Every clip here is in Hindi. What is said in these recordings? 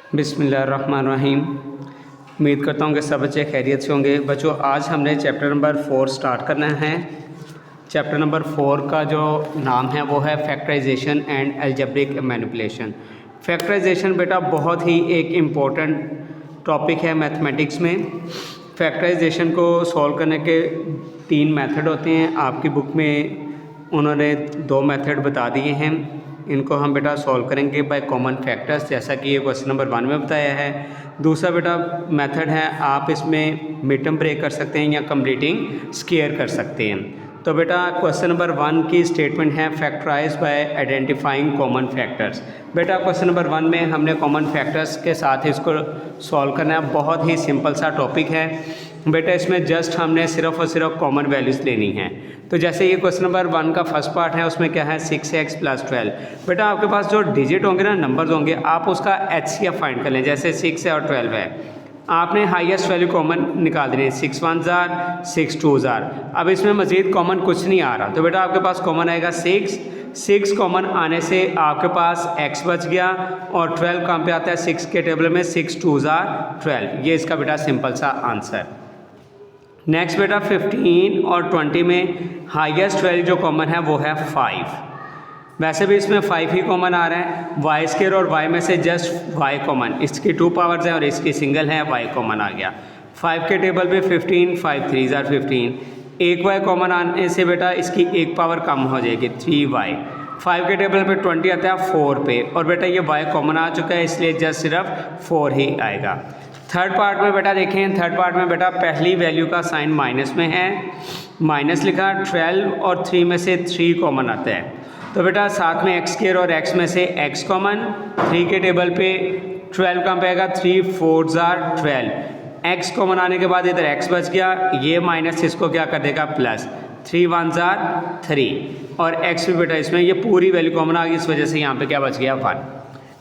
बिस्मिल्लाहिर्रहमानिर्रहीम। उम्मीद करता हूँ कि सब बच्चे खैरियत से होंगे। बच्चों, आज हमने चैप्टर नंबर 4 स्टार्ट करना है। चैप्टर नंबर 4 का जो नाम है वो है factorisation and algebraic manipulation. Factorisation बेटा बहुत ही एक इम्पोर्टेंट टॉपिक है मैथमेटिक्स में। फैक्टराइजेशन को सॉल्व करने के 3 मेथड होते हैं। आपकी बुक में उन्होंने 2 मेथड बता दिए हैं। इनको हम बेटा सॉल्व करेंगे बाय कॉमन फैक्टर्स, जैसा कि ये क्वेश्चन नंबर 1 में बताया है। दूसरा बेटा मेथड है, आप इसमें मिड टर्म ब्रेक कर सकते हैं या कंप्लीटिंग स्क्वायर कर सकते हैं। तो बेटा क्वेश्चन नंबर 1 की स्टेटमेंट है factorise by identifying common factors. बेटा क्वेश्चन नंबर 1 में हमने कॉमन फैक्टर्स के साथ इसको सॉल्व करना है। बहुत ही सिंपल सा टॉपिक है बेटा। इसमें जस्ट हमने सिर्फ और सिर्फ कॉमन वैल्यूज़ लेनी है। तो जैसे ये क्वेश्चन नंबर 1 का फर्स्ट पार्ट है, उसमें क्या है 6x + 12। बेटा आपके पास जो डिजिट होंगे ना, नंबर्स होंगे, आप उसका HCF फाइंड कर लें। जैसे 6 है और 12 है, आपने हाईएस्ट वैल्यू कॉमन निकाल देनी है। 6 1 जार 6 2 जार। अब इसमें मज़ीद कॉमन कुछ नहीं आ रहा, तो बेटा आपके पास कॉमन आएगा 6 कॉमन आने से आपके पास x बच गया। और 12 कहाँ पे आता है 6 के टेबल में, 6 2 जार 12। ये इसका बेटा सिंपल सा आंसर। नेक्स्ट बेटा 15 और 20 में हाईएस्ट वैल्यू जो कॉमन है वो है 5। वैसे भी इसमें 5 ही कॉमन आ रहा है। वाई स्क्वायर और y में से जस्ट y कॉमन, इसकी 2 पावर्स हैं और इसकी सिंगल है, y कॉमन आ गया। 5 के टेबल पे 15, 5 3 जार 15। एक y कॉमन आने से बेटा इसकी एक पावर कम हो जाएगी, 3y। 5 के टेबल पे 20 आता है 4 पे, और बेटा ये y कॉमन आ चुका है, इसलिए जस्ट सिर्फ 4 ही आएगा। थर्ड पार्ट में बेटा देखें, थर्ड पार्ट में बेटा पहली वैल्यू का साइन माइनस में है, माइनस लिखा। 12 और 3 में से 3 कॉमन आता है, तो बेटा साथ में x स्क्वायर और x में से x कॉमन। 3 के टेबल पे 12 कहाँ पे आएगा, 3 4 जार 12। x कॉमन आने के बाद इधर x बच गया, ये माइनस इसको क्या कर देगा प्लस। 3 1 जार 3 और x भी बेटा इसमें ये पूरी वैल्यू कॉमन आ गई, इस वजह से यहाँ पे क्या बच गया 1।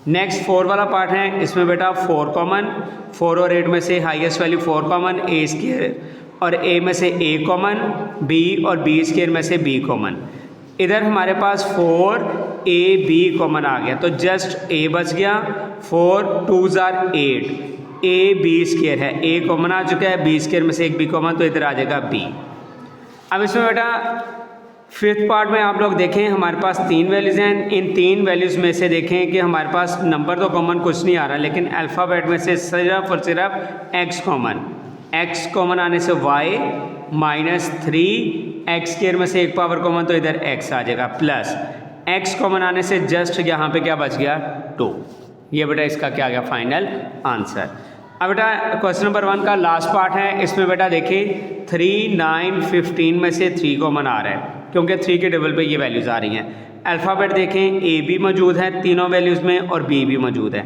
नेक्स्ट 4 वाला पार्ट है, इसमें बेटा 4 कॉमन। 4 और 8 में से highest value 4 common, a square और a में से a कॉमन, b और b स्क्वायर में से b कॉमन। इधर हमारे पास 4ab कॉमन आ गया, तो जस्ट a बच गया। 4 2 जार 8, ab स्क्वायर है, a कॉमन आ चुका है, b स्क्वायर में से एक b कॉमन, तो इधर आ जाएगा b। अब इसमें बेटा फिफ्थ पार्ट में आप लोग देखें, हमारे पास 3 वैल्यूज़ हैं। इन 3 वैल्यूज़ में से देखें कि हमारे पास नंबर तो कॉमन कुछ नहीं आ रहा, लेकिन अल्फ़ाबेट में से सिर्फ और सिर्फ x कॉमन। x कॉमन आने से y -3, x स्क्वायर में से एक पावर कॉमन, तो इधर x आ जाएगा प्लस। x कॉमन आने से जस्ट यहाँ पे क्या बच गया 2। ये बेटा इसका क्या गया फाइनल आंसर। अब बेटा क्वेश्चन नंबर 1 का लास्ट पार्ट है, इसमें बेटा देखिए 3 9 15 में से 3 कॉमन आ रहा है, क्योंकि 3 के टेबल पे ये वैल्यूज़ आ रही हैं। अल्फ़ाबेट देखें, a भी मौजूद है तीनों वैल्यूज़ में और b भी मौजूद है।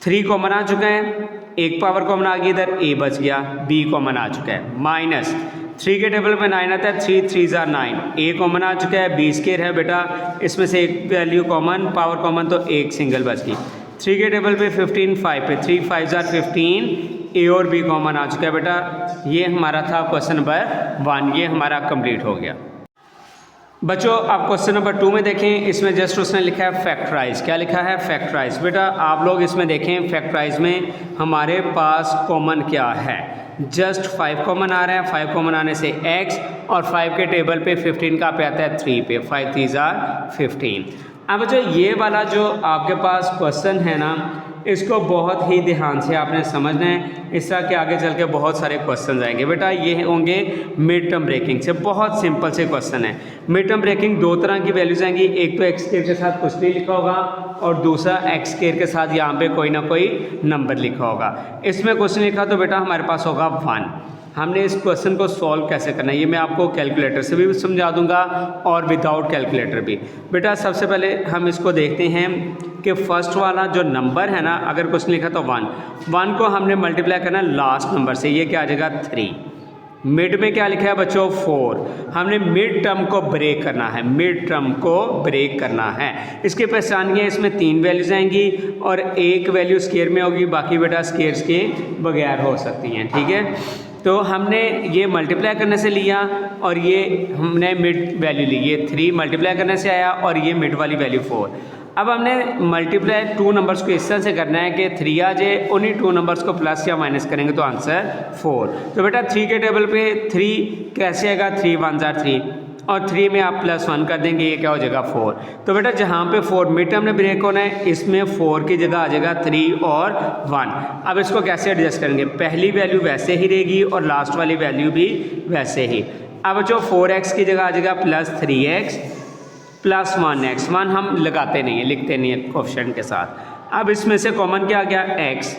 3 कॉमन आ चुका है, एक पावर कॉमन आ गई, इधर a बच गया, b कॉमन आ चुका है। माइनस 3 के टेबल पे 9 आता है, 3 3 जार 9, a कॉमन आ चुका है, b स्क्वायर है बेटा, इसमें से एक वैल्यू कॉमन, पावर कॉमन, तो एक सिंगल बच गई। 3 के टेबल पे 15 5 पे 3 5 जार 15, a और b कॉमन आ चुका है बेटा। ये हमारा था क्वेश्चन नंबर 1, ये हमारा कंप्लीट हो गया। बच्चों अब क्वेश्चन नंबर 2 में देखें, इसमें जस्ट उसने लिखा है फैक्टराइज। क्या लिखा है फैक्टराइज। बेटा आप लोग इसमें देखें, फैक्टराइज में हमारे पास कॉमन क्या है, जस्ट 5 कॉमन आ रहा है। 5 कॉमन आने से x, और 5 के टेबल पे 15 का पे आता है 3 पे, 5 3 जार 15। अब बच्चों ये वाला जो आपके पास क्वेश्चन है ना, इसको बहुत ही ध्यान से आपने समझना है। इस तरह के आगे चल के बहुत सारे क्वेश्चन आएंगे बेटा, ये होंगे मिड टर्म ब्रेकिंग से। बहुत सिंपल से क्वेश्चन है। मिड टर्म ब्रेकिंग 2 तरह की वैल्यूज आएंगी, एक तो x स्क्वायर के साथ कुछ नहीं लिखा होगा, और दूसरा x स्क्वायर के साथ यहाँ पे कोई ना कोई नंबर लिखा होगा। इसमें क्वेश्चन लिखा तो बेटा हमारे पास होगा 1। हमने इस क्वेश्चन को सॉल्व कैसे करना है ये मैं आपको कैलकुलेटर से भी समझा दूंगा और विदाउट कैलकुलेटर भी। बेटा सबसे पहले हम इसको देखते हैं कि फर्स्ट वाला जो नंबर है ना, अगर क्वेश्चन लिखा तो 1 को हमने मल्टीप्लाई करना लास्ट नंबर से, ये क्या आ जाएगा 3। मिड में क्या लिखा है बच्चों 4, हमने मिड टर्म को ब्रेक करना है, मिड टर्म को ब्रेक करना है। इसके पहचानिए, इसमें 3 वैल्यूज आएंगी और एक वैल्यू स्क्वायर में होगी, बाकी बेटा स्क्वायर्स के बगैर हो सकती हैं, ठीक है। तो हमने ये मल्टीप्लाई करने से लिया और ये हमने मिड वैल्यू ली, ये 3 मल्टीप्लाई करने से आया और ये मिड वाली वैल्यू 4। अब हमने मल्टीप्लाई 2 नंबर्स को इस तरह से करना है कि 3 आ जाए, उन्हीं 2 नंबर्स को प्लस या माइनस करेंगे तो आंसर 4। तो बेटा 3 के टेबल पे 3 कैसे आएगा, 3 1 जार 3 और 3 में आप +1 कर देंगे, ये क्या हो जाएगा 4। तो बेटा जहाँ पे 4 मिड टर्म में ब्रेक होना है, इसमें 4 की जगह आ जाएगा 3 और 1। अब इसको कैसे एडजस्ट करेंगे, पहली वैल्यू वैसे ही रहेगी और लास्ट वाली वैल्यू भी वैसे ही। अब जो 4x की जगह आ जाएगा +3x + 1x, 1 हम लगाते नहीं है, लिखते नहीं है कोएफिशिएंट के साथ। अब इसमें से कॉमन क्या आ गया, x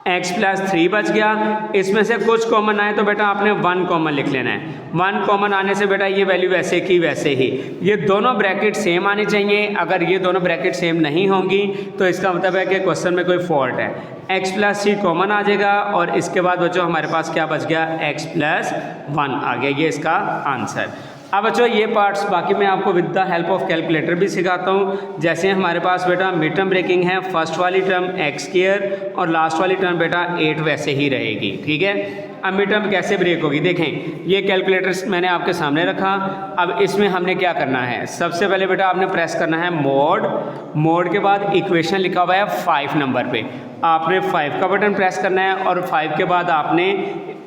+ 3 बच गया। इसमें से कुछ कॉमन आए तो बेटा आपने 1 कॉमन लिख लेना है। 1 कॉमन आने से बेटा ये वैल्यू वैसे की वैसे ही, ये दोनों ब्रैकेट सेम आनी चाहिए। अगर ये दोनों ब्रैकेट सेम नहीं होंगी तो इसका मतलब है कि क्वेश्चन में कोई फॉल्ट है। x + 3 कॉमन आ जाएगा और इसके बाद बच्चों हमारे पास क्या बच गया, x + 1 आ गया, ये इसका आंसर। अब बच्चों ये पार्ट्स बाकी मैं आपको with the help of calculator भी सिखाता हूँ। जैसे हमारे पास बेटा मिड टर्म ब्रेकिंग है, फर्स्ट वाली टर्म x² और लास्ट वाली टर्म बेटा 8 वैसे ही रहेगी, ठीक है। अब मिड टर्म कैसे ब्रेक होगी, देखें ये कैलकुलेटर मैंने आपके सामने रखा। अब इसमें हमने क्या करना है, सबसे पहले बेटा आपने प्रेस करना है मोड के बाद इक्वेशन लिखा हुआ है 5 नंबर पे, आपने 5 का बटन प्रेस करना है और 5 के बाद आपने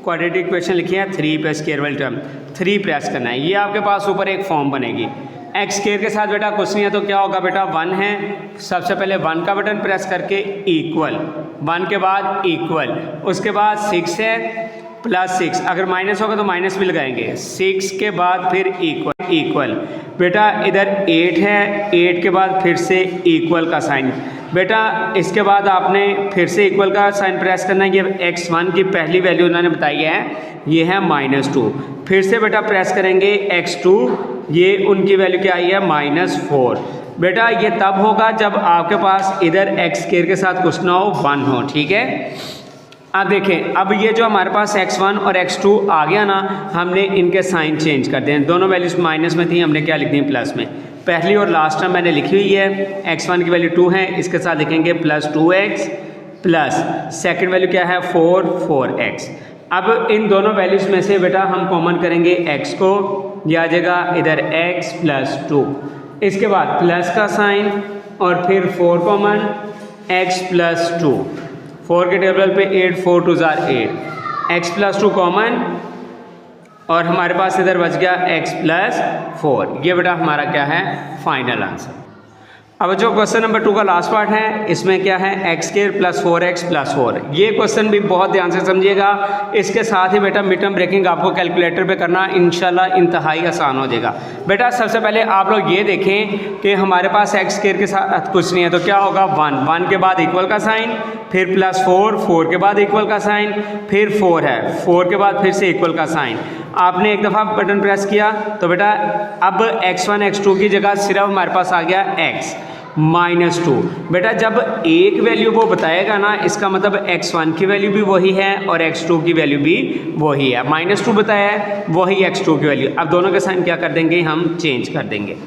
क्वाड्रेटिक इक्वेशन लिखी है 3 पे स्क्वायर वाली टर्म 3 प्रेस करना है। ये आपके पास ऊपर एक फॉर्म बनेगी। x² के साथ बेटा कुछ नहीं है तो क्या होगा बेटा 1 है, सबसे पहले 1 का बटन प्रेस करके इक्वल, 1 के बाद इक्वल, उसके बाद 6 है +6, अगर माइनस होगा तो माइनस भी लगाएंगे, 6 के बाद फिर इक्वल बेटा इधर 8 है, 8 के बाद फिर से इक्वल का साइन बेटा, इसके बाद आपने फिर से इक्वल का साइन प्रेस करना है। ये x1 की पहली वैल्यू उन्होंने बताई है, ये है -2, फिर से बेटा प्रेस करेंगे x2, ये उनकी वैल्यू क्या आई है -4। बेटा ये तब होगा जब आपके पास इधर x² के साथ कुछ ना हो, 1 हो, ठीक है। अब देखें, अब ये जो हमारे पास x1 और x2 आ गया ना, हमने इनके साइन चेंज कर दिए, दोनों वैल्यूज माइनस में थी, हमने क्या लिख दी प्लस में। पहली और लास्ट टर्म मैंने लिखी हुई है, x1 की वैल्यू 2 है, इसके साथ लिखेंगे +2x प्लस सेकंड वैल्यू क्या है 4x। अब इन दोनों वैल्यूज में से बेटा हम कॉमन करेंगे x को, यह आ जाएगा इधर x + 2, इसके बाद प्लस का साइन और फिर 4 कॉमन, x + 2, 4 के टेबल पे 8, 4 2 जार 8, x + 2 कॉमन और हमारे पास इधर बच गया x + 4। ये बेटा हमारा क्या है, फाइनल आंसर। अब जो क्वेश्चन नंबर 2 का लास्ट पार्ट है, इसमें क्या है x² + 4x + 4। ये क्वेश्चन भी बहुत ध्यान से समझिएगा। इसके साथ ही बेटा मिड टर्म ब्रेकिंग आपको कैलकुलेटर पे करना इंशाल्लाह इंतहाई आसान हो जाएगा। बेटा सबसे पहले आप लोग ये देखें कि हमारे पास x² के साथ कुछ नहीं है तो क्या होगा 1 के बाद इक्वल का साइन, फिर +4, 4 के बाद इक्वल का साइन, फिर 4 है, 4 के बाद फिर से इक्वल का साइन। आपने एक दफ़ा बटन प्रेस किया तो बेटा अब x1 x2 की जगह सिर्फ हमारे पास आ गया x -2। बेटा जब एक वैल्यू वो बताएगा ना, इसका मतलब x1 की वैल्यू भी वही है और x2 की वैल्यू भी वही है। -2 बताया है, वही x2 की वैल्यू। अब दोनों के साइन क्या कर देंगे, हम चेंज कर देंगे।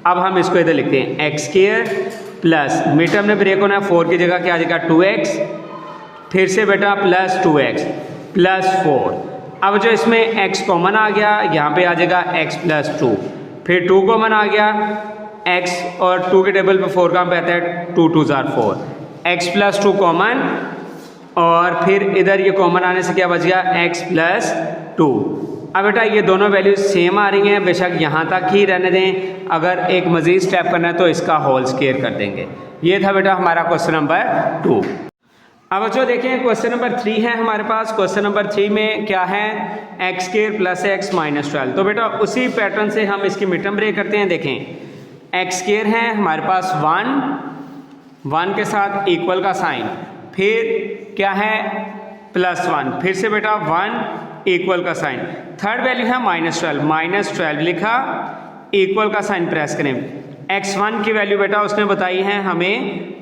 अब हम इसको इधर लिखते हैं x² प्लस मिड टर्म में ब्रेक होना है, 4 की जगह क्या आ जाएगा 2x, फिर से बेटा +2x +4। अब जो इसमें x कॉमन आ गया, यहाँ पे आ जाएगा x + 2, फिर 2 कॉमन आ गया, x और 2 के टेबल पे 4 कहाँ पे आता है, 2 2 जार 4, x + 2 कॉमन और फिर इधर ये कॉमन आने से क्या बच गया x + 2। अब बेटा ये दोनों वैल्यूज सेम आ रही हैं, बेशक यहाँ तक ही रहने दें, अगर एक मज़ीद स्टेप करना है तो इसका होल स्क्वायर कर देंगे। ये था बेटा हमारा क्वेश्चन नंबर 2। अब बच्चों देखें क्वेश्चन नंबर 3 है हमारे पास। क्वेश्चन नंबर 3 में क्या है, x² + x - 12। तो बेटा उसी पैटर्न से हम इसकी मिड टर्म ब्रेक करते हैं। देखें x² है हमारे पास 1 के साथ इक्वल का साइन, फिर क्या है +1, फिर से बेटा 1 इक्वल का साइन, थर्ड वैल्यू है -12 लिखा, इक्वल का साइन प्रेस करें। x1 की वैल्यू बेटा उसने बताई है हमें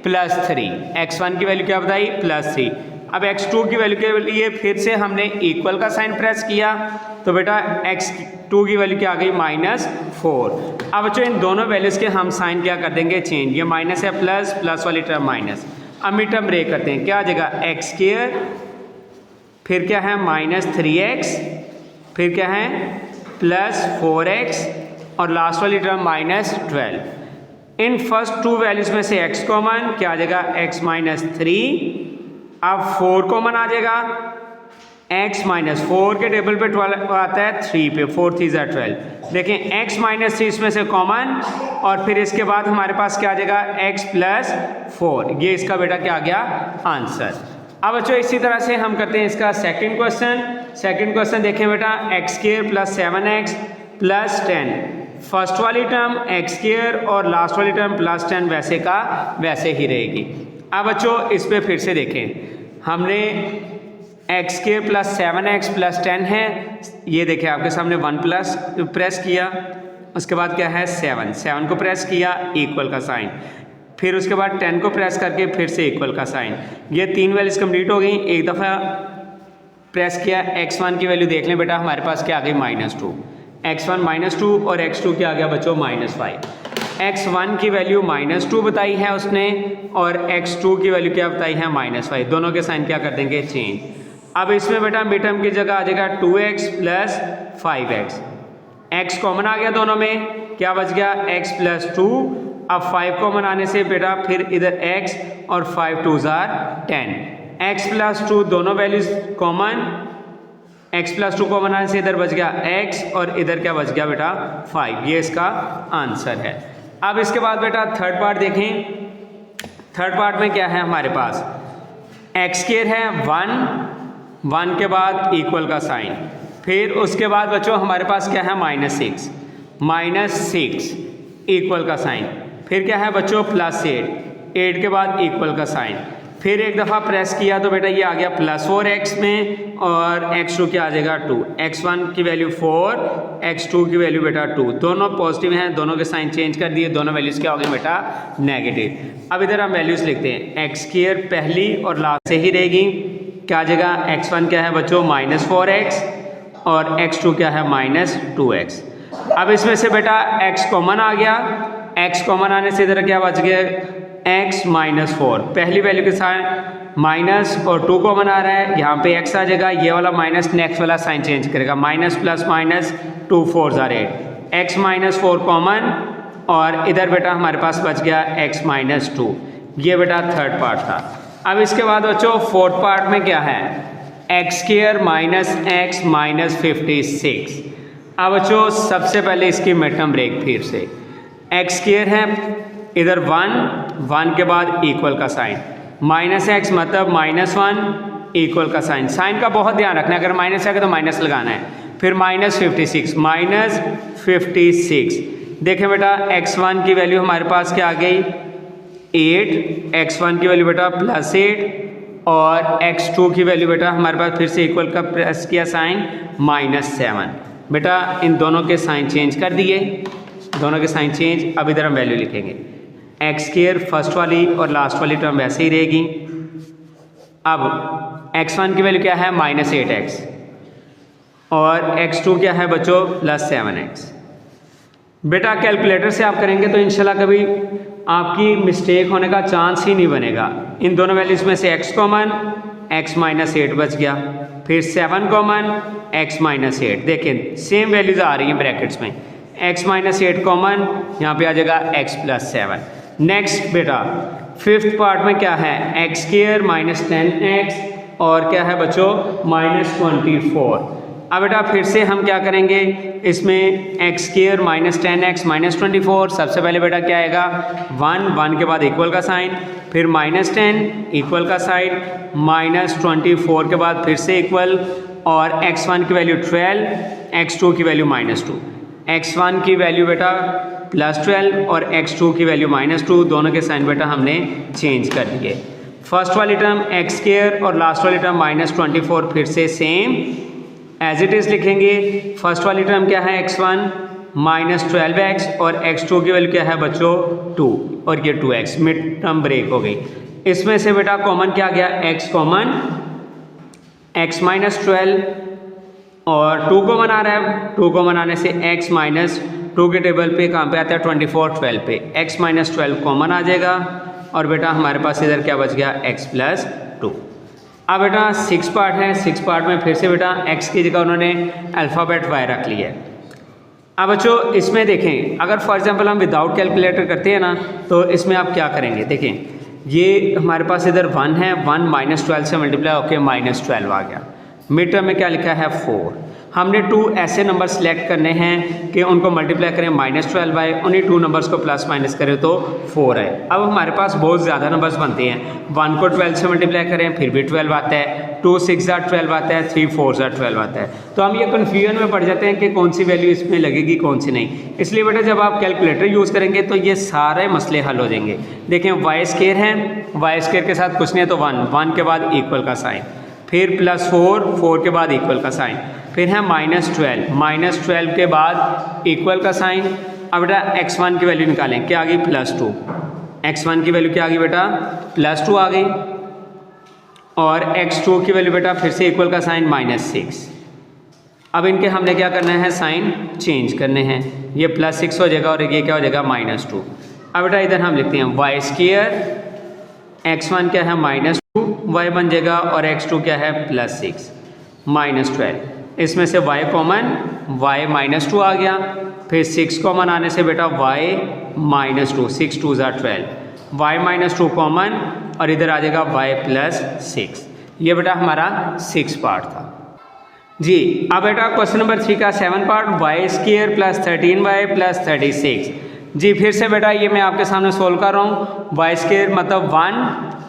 +3, x1 की वैल्यू क्या बताई +3। अब x2 की वैल्यू के लिए फिर से हमने इक्वल का साइन प्रेस किया तो बेटा x2 की वैल्यू क्या आ गई -4। अब बच्चों इन दोनों वैल्यूज़ के हम साइन क्या कर देंगे चेंज, ये माइनस है प्लस वाली टर्म माइनस। अब मिड टर्म ब्रेक करते हैं, क्या आ जाएगा x², फिर क्या है -3x, फिर क्या है +4x और लास्ट वाली term -12। In first to values में से x कॉमन, क्या आ जाएगा x माइनस 3। अब 4 कॉमन आ जाएगा, x माइनस 4 के टेबल पे 12 आता है 3 पे, 4 3 ज़ा 12। देखें x माइनस 3 इसमें से कॉमन, और फिर इसके बाद हमारे पास क्या आ जाएगा x प्लस 4। ये इसका बेटा क्या आ गया आंसर। अब बच्चों इसी तरह से हम करते हैं इसका सेकंड क्वेश्चन। सेकंड क्वेश्चन देखें बेटा, x square plus 7x plus 10। First वाली टर्म एक्स स्क्वायर और लास्ट वाली टर्म प्लस 10 वैसे का वैसे ही रहेगी। अब बच्चों इस पर फिर से देखें, हमने x square plus 7x plus 10 है, ये देखें आपके सामने 1 प्लस प्रेस किया, उसके बाद क्या है 7 को प्रेस किया, इक्वल का साइन, फिर उसके बाद 10 को प्रेस करके फिर से इक्वल का साइन। ये 3 वैल्यूज कंप्लीट हो गई। एक दफ़ा प्रेस किया, x1 की वैल्यू देख लें बेटा, हमारे पास क्या आ गई -2, x1 -2 और x2 क्या आ गया बच्चों -5। x1 की वैल्यू -2 बताई है उसने, और x2 की वैल्यू क्या बताई है -5। दोनों के साइन क्या कर देंगे चेंज। अब इसमें बेटा मिड टर्म की जगह आ जाएगा 2x plus 5x। x common आ गया दोनों में, क्या बच गया x प्लस 2। अब 5 कॉमन आने से बेटा फिर इधर x और 5 2 ज़ार 10। x प्लस 2 दोनों values common, x plus 2 common आने से इधर बच गया x और इधर क्या बच गया बेटा 5। ये इसका आंसर है। अब इसके बाद बेटा थर्ड पार्ट देखें। थर्ड पार्ट में क्या है हमारे पास, एक्स स्क्वायर है 1 के बाद इक्वल का साइन, फिर उसके बाद बच्चों हमारे पास क्या है -6 इक्वल का साइन, फिर क्या है बच्चों +8 के बाद इक्वल का साइन, फिर एक दफ़ा प्रेस किया तो बेटा ये आ गया +4x में, और x2 क्या आ जाएगा 2। x1 की वैल्यू 4, x2 की वैल्यू बेटा 2। दोनों पॉजिटिव हैं, दोनों के साइन चेंज कर दिए, दोनों वैल्यूज़ क्या हो गई बेटा नेगेटिव। अब इधर हम वैल्यूज़ लिखते हैं, एक्स स्क्वायर पहली और लास्ट से ही रहेगी, क्या आ जाएगा x1 क्या है बच्चों -4x और x2 क्या है -2x। अब इसमें से बेटा x कॉमन आ गया, x कॉमन आने से इधर क्या बच गया x -4। पहली वैल्यू के साथ माइनस और 2 कॉमन आ रहा है, यहाँ पे x आ जाएगा, ये वाला माइनस नेक्स्ट वाला साइन चेंज करेगा, माइनस प्लस माइनस 2 4 ज़ार 8, x -4 कॉमन, और इधर बेटा हमारे पास बच गया x -2। ये बेटा थर्ड पार्ट था। अब इसके बाद बच्चों फोर्थ पार्ट में क्या है, एक्स स्क्वायर -x -56। अब बच्चों सबसे पहले इसकी मिड टर्म ब्रेक फिर से, एक्स स्क्वायर है इधर 1 के बाद इक्वल का साइन, -x मतलब -1 इक्वल का साइन। साइन का बहुत ध्यान रखना है, अगर माइनस आएगा तो माइनस लगाना है, फिर -56 देखें बेटा x1 की वैल्यू हमारे पास क्या आ गई 8, x1 की वैल्यू बेटा +8 और x2 की वैल्यू बेटा हमारे पास फिर से इक्वल का प्रेस किया साइन -7। बेटा इन दोनों के साइन चेंज कर दिए, दोनों के साइन चेंज। अब इधर हम वैल्यू लिखेंगे, एक्स स्क्वायर फर्स्ट वाली और लास्ट वाली टर्म वैसे ही रहेगी। अब x1 की वैल्यू क्या है -8x और x2 क्या है बच्चों +7x। बेटा कैलकुलेटर से आप करेंगे तो इंशाल्लाह कभी आपकी मिस्टेक होने का चांस ही नहीं बनेगा। इन दोनों वैल्यूज़ में से x कॉमन, x -8 बच गया, फिर 7 कॉमन, x -8। देखें सेम वैल्यूज़ आ रही हैं ब्रैकेट्स में, x -8 कॉमन, यहाँ पे आ जाएगा x +7। नेक्स्ट बेटा फिफ्थ पार्ट में क्या है, एक्स स्क्वायर -10x और क्या है बच्चों -24। अब बेटा फिर से हम क्या करेंगे, इसमें एक्स स्क्वायर -10x -24, सबसे पहले बेटा क्या आएगा 1 के बाद इक्वल का साइन, फिर -10 इक्वल का साइन, -24 के बाद फिर से इक्वल, और x1 की वैल्यू 12, x2 की वैल्यू -2। x1 की वैल्यू बेटा +12 और x2 की वैल्यू -2, दोनों के साइन बेटा हमने चेंज कर दिए। फर्स्ट वाली टर्म एक्स स्क्वायर और लास्ट वाली टर्म -24 फिर से सेम एज इट इज़ लिखेंगे। फर्स्ट वाली टर्म क्या है x1 -12x और x2 की वैल्यू क्या है बच्चों 2 और ये 2x, मिड टर्म ब्रेक हो गई। इसमें से बेटा कॉमन क्या गया x कॉमन, x -12 और 2 कॉमन आ रहा है, 2 कॉमन आने से x -2 के टेबल पे कहाँ पे आता है 24 12 पे, x -12 कॉमन आ जाएगा और बेटा हमारे पास इधर क्या बच गया x +2। अब बेटा 6 पार्ट है, 6 पार्ट में फिर से बेटा x की जगह उन्होंने अल्फ़ाबेट y रख लिया है। अब बच्चों इसमें देखें, अगर फॉर एग्जांपल हम विदाउट कैलकुलेटर करते हैं ना, तो इसमें आप क्या करेंगे, देखें ये हमारे पास इधर 1 है, 1 -12 से मल्टीप्लाई होकर -12 आ गया। मिड टर्म में क्या लिखा है 4। हमने 2 ऐसे नंबर सेलेक्ट करने हैं कि उनको मल्टीप्लाई करें -12 बाय, उन्हीं 2 नंबर्स को प्लस माइनस करें तो 4 है। अब हमारे पास बहुत ज़्यादा नंबर्स बनते हैं, 1 को 12 से मल्टीप्लाई करें फिर भी 12 आता है, 2 6 12 आता है, 3 4 12 आता है। तो हम ये कन्फ्यूजन में पड़ जाते हैं कि कौन सी वैल्यू इसमें लगेगी कौन सी नहीं। इसलिए बेटा जब आप कैलकुलेटर यूज़ करेंगे तो ये सारे मसले हल हो जाएंगे। देखें वाई स्केयर है, वाई स्केयर के साथ कुछ नहीं है तो 1, 1 के बाद इक्वल का साइन, फिर +4, 4 के बाद इक्वल का साइन, फिर है -12 के बाद इक्वल का साइन। अब बेटा x1 की वैल्यू निकालें, क्या आ गई +2। x1 की वैल्यू क्या आ गई बेटा +2 आ गई, और x2 की वैल्यू बेटा फिर से इक्वल का साइन -6। अब इनके हमने क्या करना है, साइन चेंज करने हैं, ये +6 हो जाएगा और ये क्या हो जाएगा -2। अब बेटा इधर हम लिखते हैं वाई स्क्वायर, x1 क्या है -2 y बन जाएगा, और x2 क्या है +6 -12। इसमें से y कॉमन, y -2 आ गया, फिर 6 कॉमन आने से बेटा y -2, 6 2 12, y -2 कॉमन, और इधर आ जाएगा y +6। ये बेटा हमारा 6 पार्ट था जी। अब बेटा क्वेश्चन नंबर 3 का 7 पार्ट, वाई स्क्वायर +13y +36। जी फिर से बेटा ये मैं आपके सामने सोल्व कर रहा हूँ। वाई स्क्वायर मतलब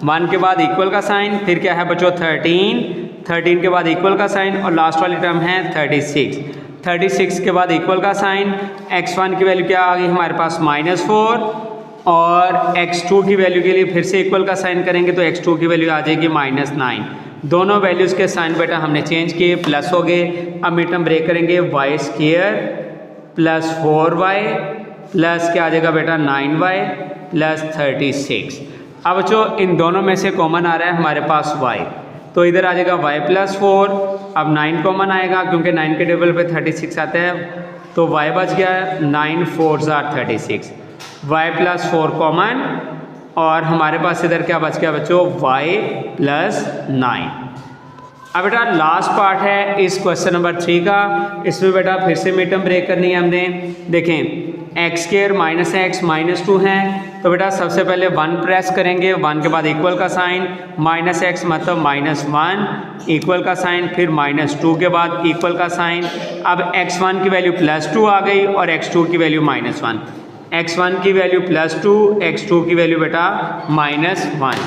1 के बाद इक्वल का साइन, फिर क्या है बच्चों 13 के बाद इक्वल का साइन, और लास्ट वाली टर्म है 36 के बाद इक्वल का साइन। x1 की वैल्यू क्या आ गई हमारे पास -4, और x2 की वैल्यू के लिए फिर से इक्वल का साइन करेंगे तो x2 की वैल्यू आ जाएगी -9। दोनों वैल्यूज़ के साइन बेटा हमने चेंज किए, प्लस हो गए। अब मिड टर्म ब्रेक करेंगे, वाई स्क्वायर +4y प्लस क्या आ जाएगा बेटा 9y +36। अब बच्चों इन दोनों में से कॉमन आ रहा है हमारे पास y, तो इधर आ जाएगा y +4। अब 9 कॉमन आएगा क्योंकि 9 के टेबल पे 36 आता है, तो y बच गया 9 4 36, y +4 कॉमन, और हमारे पास इधर क्या बच गया बच्चों y +9। अब बेटा लास्ट पार्ट है इस क्वेश्चन नंबर 3 का। इसमें बेटा फिर से मिड टर्म ब्रेक करनी है हमने। देखें x² -x -2 है, तो बेटा सबसे पहले 1 प्रेस करेंगे, 1 के बाद इक्वल का साइन, -x मतलब -1 इक्वल का साइन, फिर -2 के बाद इक्वल का साइन। अब x1 की वैल्यू +2 आ गई और x2 की वैल्यू -1। x1 की वैल्यू +2, x2 की वैल्यू बेटा -1।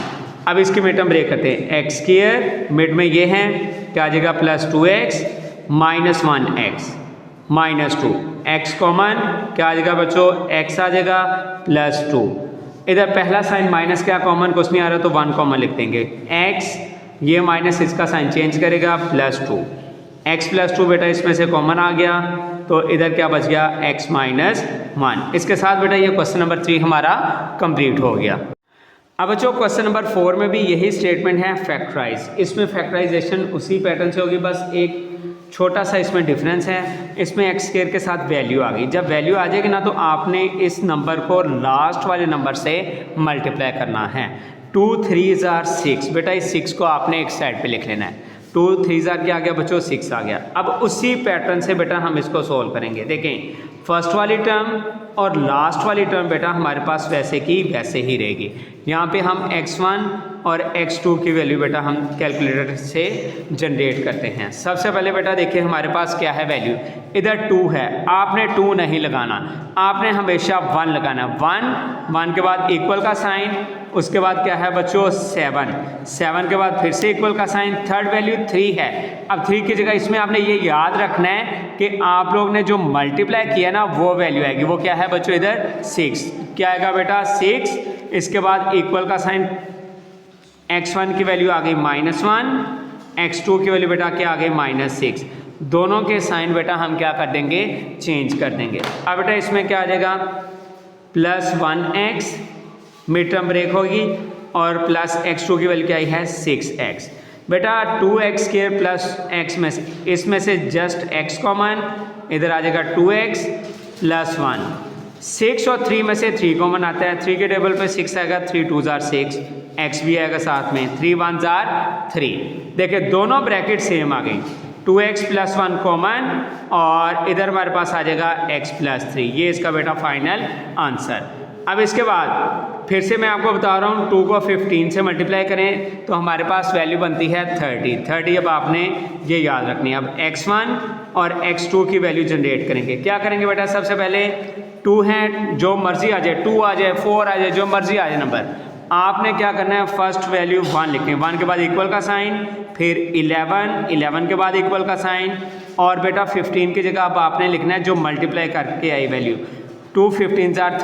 अब इसकी मिड टर्म ब्रेक करते हैं, x² मिड में ये है, क्या आ जाएगा +2x -1x -2, x कॉमन, क्या आ जाएगा बच्चों x आ जाएगा +2। इधर पहला साइन माइनस क्या कॉमन, कुछ नहीं आ रहा तो 1 कॉमन लिख देंगे, x ये माइनस इसका साइन चेंज करेगा +2, x +2 बेटा इसमें से कॉमन आ गया, तो इधर क्या बच गया x -1। इसके साथ बेटा ये क्वेश्चन नंबर 3 हमारा कंप्लीट हो गया। अब बच्चों क्वेश्चन नंबर 4 में भी यही स्टेटमेंट है फैक्टराइज। इसमें फैक्टराइजेशन उसी पैटर्न से होगी, बस एक छोटा सा इसमें डिफरेंस है। इसमें x² के साथ वैल्यू आ गई, जब वैल्यू आ जाएगी ना तो आपने इस नंबर को लास्ट वाले नंबर से मल्टीप्लाई करना है। 2 3 6, बेटा इस 6 को आपने एक साइड पे लिख लेना है। 2 3 क्या आ गया बच्चों 6 आ गया। अब उसी पैटर्न से बेटा हम इसको सोल्व करेंगे। देखें फर्स्ट वाली टर्म और लास्ट वाली टर्म बेटा हमारे पास वैसे की वैसे ही रहेगी। यहाँ पे हम x1 और x2 की वैल्यू बेटा हम कैलकुलेटर से जनरेट करते हैं। सबसे पहले बेटा देखिए हमारे पास क्या है वैल्यू, इधर 2 है, आपने 2 नहीं लगाना, आपने हमेशा 1 लगाना। 1 के बाद इक्वल का साइन, उसके बाद क्या है बच्चों 7 के बाद फिर से इक्वल का साइन, थर्ड वैल्यू 3 है। अब 3 की जगह इसमें आपने ये याद रखना है कि आप लोग ने जो मल्टीप्लाई किया ना वो वैल्यू आएगी, वो क्या है बच्चों इधर 6, क्या आएगा बेटा 6। इसके बाद इक्वल का साइन, x1 की वैल्यू आ गई -1, x2 की वैल्यू बेटा क्या आ गई -6। दोनों के साइन बेटा हम क्या कर देंगे चेंज कर देंगे। अब बेटा इसमें क्या आ जाएगा +1x, मिड टर्म ब्रेक होगी, और प्लस x2 की वैल्यू क्या आई है 6x। बेटा 2x² प्लस x में से इसमें से जस्ट x कॉमन, इधर आ जाएगा 2x + 1। 6 और 3 में से 3 कॉमन आता है, 3 के टेबल पे 6 आएगा, 3 2 6, x भी आएगा साथ में, 3 1 3। देखिए दोनों ब्रैकेट सेम आ गई, 2x प्लस 1 कॉमन और इधर हमारे पास आ जाएगा x प्लस 3। ये इसका बेटा फाइनल आंसर। अब इसके बाद फिर से मैं आपको बता रहा हूँ 2 को 15 से मल्टीप्लाई करें तो हमारे पास वैल्यू बनती है 30। अब आपने ये याद रखनी है। अब x1 और x2 की वैल्यू जनरेट करेंगे। क्या करेंगे बेटा, सबसे पहले 2 है, जो मर्जी आ जाए, 2 आ जाए, 4 आ जाए, जो मर्जी आ जाए नंबर, आपने क्या करना है, फर्स्ट वैल्यू 1 लिखनी है, 1 के बाद इक्वल का साइन, फिर 11 के बाद इक्वल का साइन, और बेटा 15 की जगह अब आपने लिखना है जो मल्टीप्लाई करके आई वैल्यू, 2 15 are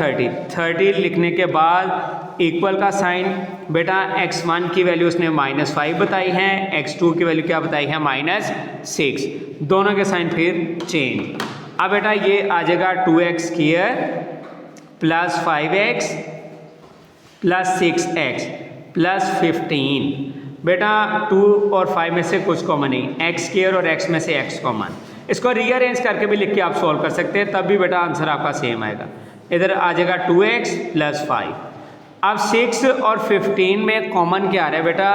30 लिखने के बाद इक्वल का साइन। बेटा x1 की वैल्यू उसने -5 बताई है, x2 की वैल्यू क्या बताई है, -6, दोनों के साइन फिर चेंज। अब बेटा ये आ जाएगा 2x square plus 5x plus 6x plus 15। बेटा 2 और 5 में से कुछ कॉमन नहीं, x स्क्वायर और x में से x कॉमन, इसको रीअरेंज करके भी लिख के आप सॉल्व कर सकते हैं, तब भी बेटा आंसर आपका सेम आएगा। इधर आ जाएगा 2x प्लस 5। अब 6 और 15 में कॉमन क्या आ रहा है बेटा,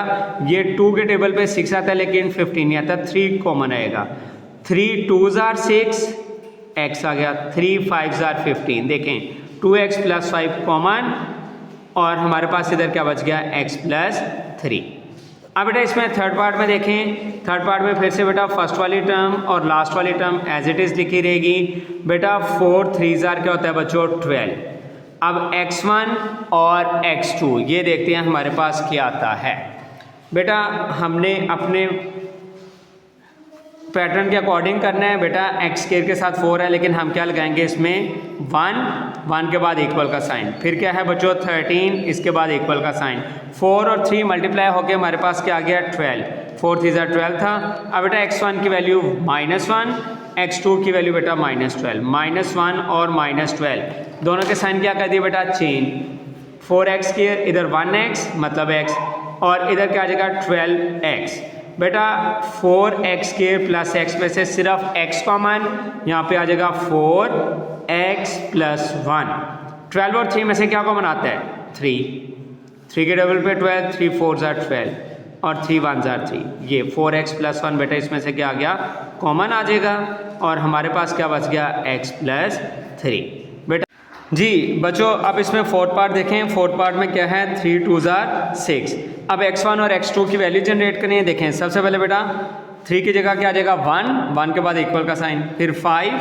ये 2 के टेबल पे 6 आता है लेकिन 15 नहीं आता, 3 कॉमन आएगा। 3 2s are 6, x आ गया, 3 5s are 15। देखें 2x प्लस 5 कॉमन और हमारे पास इधर क्या बच गया, x प्लस 3। अब बेटा इसमें थर्ड पार्ट में देखें, थर्ड पार्ट में फिर से बेटा फर्स्ट वाली टर्म और लास्ट वाली टर्म एज इट इज़ लिखी रहेगी। बेटा 4 3s are क्या होता है बच्चों, 12। अब x1 और x2 ये देखते हैं हमारे पास क्या आता है। बेटा हमने अपने पैटर्न के अकॉर्डिंग करना है। बेटा x स्क्वायर के साथ 4 है लेकिन हम क्या लगाएंगे इसमें 1 के बाद इक्वल का साइन, फिर क्या है बच्चों 13, इसके बाद इक्वल का साइन, 4 और 3 मल्टीप्लाई होके हमारे पास क्या आ गया 12, 4 3 12 था। अब बेटा x1 की वैल्यू -1, x2 की वैल्यू बेटा -12, -1 और -12 दोनों के साइन क्या कर दिए बेटा चेंज, 4x स्क्वायर इधर 1x मतलब x और इधर क्या आ जाएगा 12x। बेटा 4x स्क्वायर प्लस x में से सिर्फ x कॉमन, यहाँ पे आ जाएगा 4x प्लस 1। 12 और 3 में से क्या कॉमन आता है 3 के टेबल पे 12, 3 4s are 12 और 3 1s are 3। ये 4x प्लस 1 बेटा इसमें से क्या आ गया कॉमन आ जाएगा और हमारे पास क्या बच गया x प्लस 3। बेटा जी बच्चों अब इसमें फोर्थ पार्ट देखें, फोर्थ पार्ट में क्या है 3 2s are 6। अब x1 और x2 की वैल्यू जनरेट करनी है। देखें सबसे पहले बेटा 3 की जगह क्या आ जाएगा 1 के बाद इक्वल का साइन, फिर 5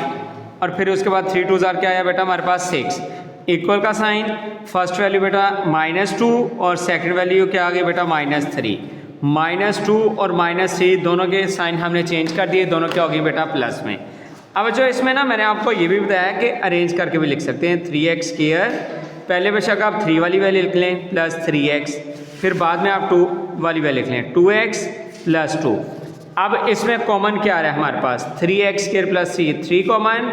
और फिर उसके बाद 3 2s are क्या आया बेटा हमारे पास 6, इक्वल का साइन, फर्स्ट वैल्यू बेटा -2 और सेकंड वैल्यू क्या आ गई बेटा -3। -2 और -3 दोनों के साइन हमने चेंज कर दिए, दोनों क्या हो गई बेटा प्लस में। अब जो इसमें ना मैंने आपको ये भी बताया कि अरेंज करके भी लिख सकते हैं, 3x स्क्वायर पहले बेशक आप 3 वाली वैल्यू लिख लें प्लस 3x, फिर बाद में आप 2 वाली वैल्यू लिख लें 2x प्लस 2। अब इसमें कॉमन क्या आ रहा है हमारे पास 3x square plus 3 common,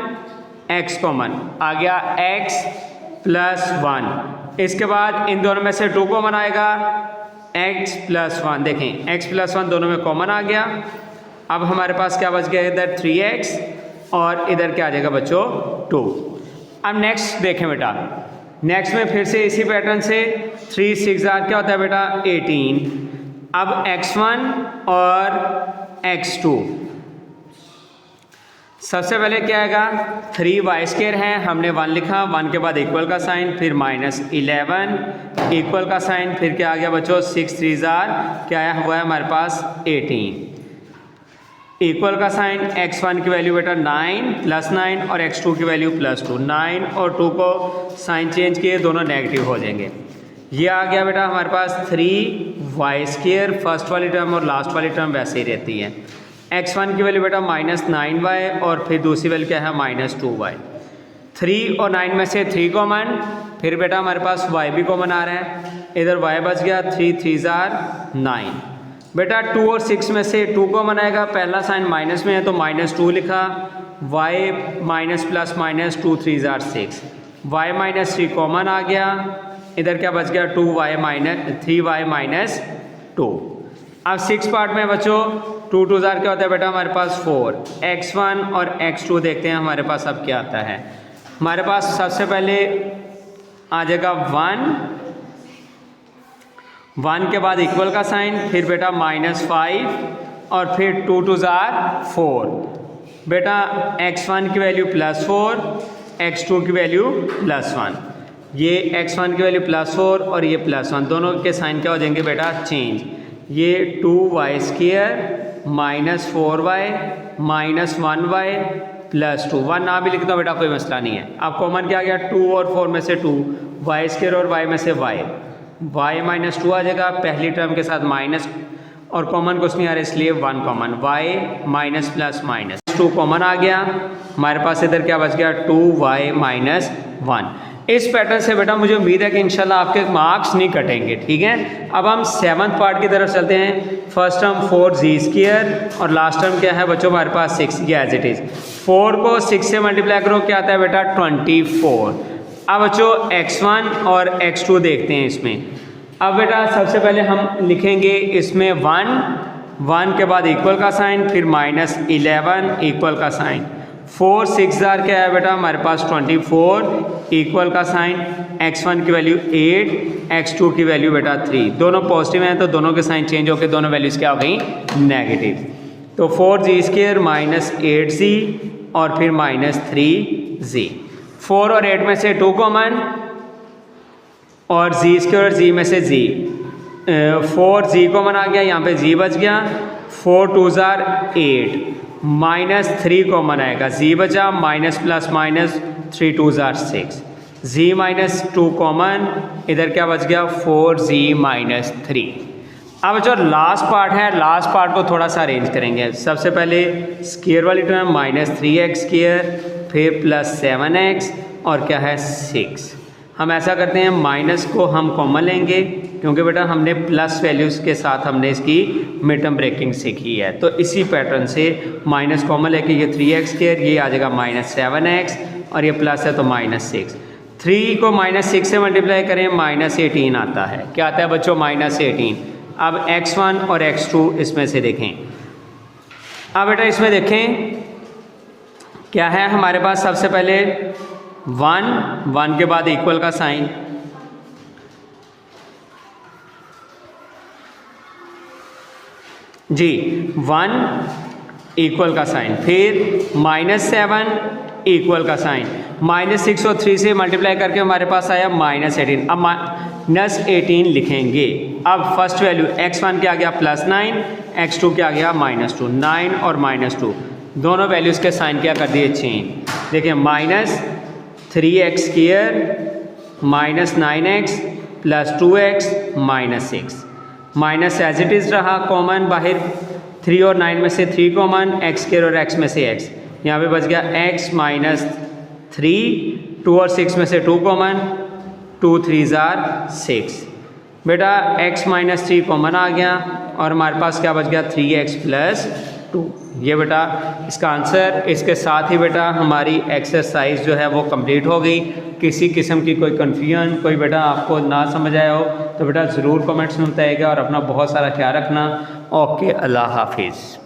x common आ गया x प्लस 1। इसके बाद इन दोनों में से 2 कॉमन आएगा x प्लस 1। देखें x प्लस 1 दोनों में कॉमन आ गया। अब हमारे पास क्या बच गया इधर 3x और इधर क्या आ जाएगा बच्चों 2। अब नेक्स्ट देखें बेटा, नेक्स्ट में फिर से इसी पैटर्न से 3 6 are क्या होता है बेटा 18। अब x1 और x2 सबसे पहले क्या आएगा 3y स्क्वायर है, हमने 1 लिखा, 1 के बाद इक्वल का साइन, फिर -11 इक्वल का साइन, फिर क्या आ गया बच्चों 6 3s are क्या आया हुआ है हमारे पास 18 इक्वल का साइन, x1 की वैल्यू बेटा 9 प्लस 9 और x2 की वैल्यू +2, 9 और 2 को साइन चेंज किए दोनों नेगेटिव हो जाएंगे। ये आ गया बेटा हमारे पास 3y स्क्वायर, फर्स्ट वाली टर्म और लास्ट वाली टर्म वैसे ही रहती है। x1 की वैल्यू बेटा -9y और फिर दूसरी वैल्यू क्या है -2y। 3 और 9 में से 3 कॉमन, फिर बेटा हमारे पास y भी कॉमन आ रहा है, इधर y बच गया 3 3s are 9। बेटा 2 और 6 में से 2 कॉमन आएगा, पहला साइन माइनस में है तो -2 लिखा, y minus plus minus 2 3s are 6, y -3 common आ गया, इधर क्या बच गया 3y -2। अब 6 पार्ट में बच्चों 2 2s are क्या होता है बेटा हमारे पास 4, x1 और x2 देखते हैं हमारे पास अब क्या आता है। हमारे पास सबसे पहले आ जाएगा 1 के बाद इक्वल का साइन, फिर बेटा -5 और फिर 2 2 ज़ार 4। बेटा x1 की वैल्यू +4, x2 की वैल्यू +1। ये x1 की वैल्यू +4 और ये +1, दोनों के साइन क्या हो जाएंगे बेटा चेंज। ये 2y² minus 4y minus 1y plus 2, 1 ना भी लिखता हूँ बेटा कोई मसला नहीं है। अब कॉमन क्या आ गया, 2 और 4 में से 2, y² और y में से y, y माइनस 2 आ जाएगा पहली टर्म के साथ माइनस, और कॉमन कुछ नहीं आ रहा इसलिए 1 common, y minus plus minus 2 common आ गया। हमारे पास इधर क्या बच गया, 2y माइनस 1। इस पैटर्न से बेटा मुझे उम्मीद है कि इंशाल्लाह आपके मार्क्स नहीं कटेंगे, ठीक है। अब हम 7th पार्ट की तरफ चलते हैं। फर्स्ट टर्म 4z² और लास्ट टर्म क्या है बच्चों हमारे पास 6, ये एज इट इज़। 4 को 6 से मल्टीप्लाई करो क्या आता है बेटा 24। अब बच्चों x1 और x2 देखते हैं इसमें। अब बेटा सबसे पहले हम लिखेंगे इसमें 1 के बाद इक्वल का साइन, फिर -11 इक्वल का साइन। 4 6 ज़ार क्या है बेटा हमारे पास 24 इक्वल का साइन, x1 की वैल्यू 8, x2 की वैल्यू बेटा 3। दोनों पॉजिटिव हैं तो दोनों के साइन चेंज होकर दोनों वैल्यूज़ क्या हो गई नेगेटिव। तो 4z² माइनस 8z और फिर -3z। 4 और 8 में से 2 कॉमन और z² और z में से z, 4z कॉमन आ गया, यहाँ पे z बच गया। 4 2 ज़ार 8, -3 कॉमन आएगा, z बचा, माइनस प्लस माइनस 3 2 ज़ार 6, z -2 कॉमन, इधर क्या बच गया 4z - 3। अब जो लास्ट पार्ट है, लास्ट पार्ट को थोड़ा सा अरेंज करेंगे। सबसे पहले स्क्वायर वाली टर्म -3x², फिर +7x और क्या है 6। हम ऐसा करते हैं माइनस को हम कॉमन लेंगे क्योंकि बेटा हमने प्लस वैल्यूज़ के साथ हमने इसकी मिड टर्म ब्रेकिंग सीखी है। तो इसी पैटर्न से माइनस कॉमन लेके ये 3x², ये आ जाएगा -7x और ये प्लस है तो -6। 3 को -6 से मल्टीप्लाई करें -18 आता है। क्या आता है बच्चों -18। अब x1 और x2 इसमें से देखें। अब बेटा इसमें देखें क्या है हमारे पास, सबसे पहले 1 के बाद इक्वल का साइन, जी 1 इक्वल का साइन, फिर -7 इक्वल का साइन, -6 और 3 से मल्टीप्लाई करके हमारे पास आया -18। अब -18 लिखेंगे। अब फर्स्ट वैल्यू x1 क्या आ गया +9, x2 क्या आ गया -2, 9 और -2 दोनों वैल्यूज़ के साइन क्या कर दिए चेंज। देखिए -3x² -9x +2x -6, minus as it is रहा कॉमन, बाहर 3 और 9 में से 3 कॉमन, x² और x में से x, यहाँ पे बच गया x -3, 2 और 6 में से 2 कॉमन, 2 3 ज़ार 6। बेटा x -3 कॉमन आ गया और हमारे पास क्या बच गया 3x + 2। ये बेटा इसका आंसर। इसके साथ ही बेटा हमारी एक्सरसाइज जो है वो कंप्लीट हो गई। किसी किस्म की कोई कन्फ्यूजन, कोई बेटा आपको ना समझ आया हो तो बेटा ज़रूर कमेंट्स में बताइएगा और अपना बहुत सारा ख्याल रखना। ओके, अल्लाह हाफिज़।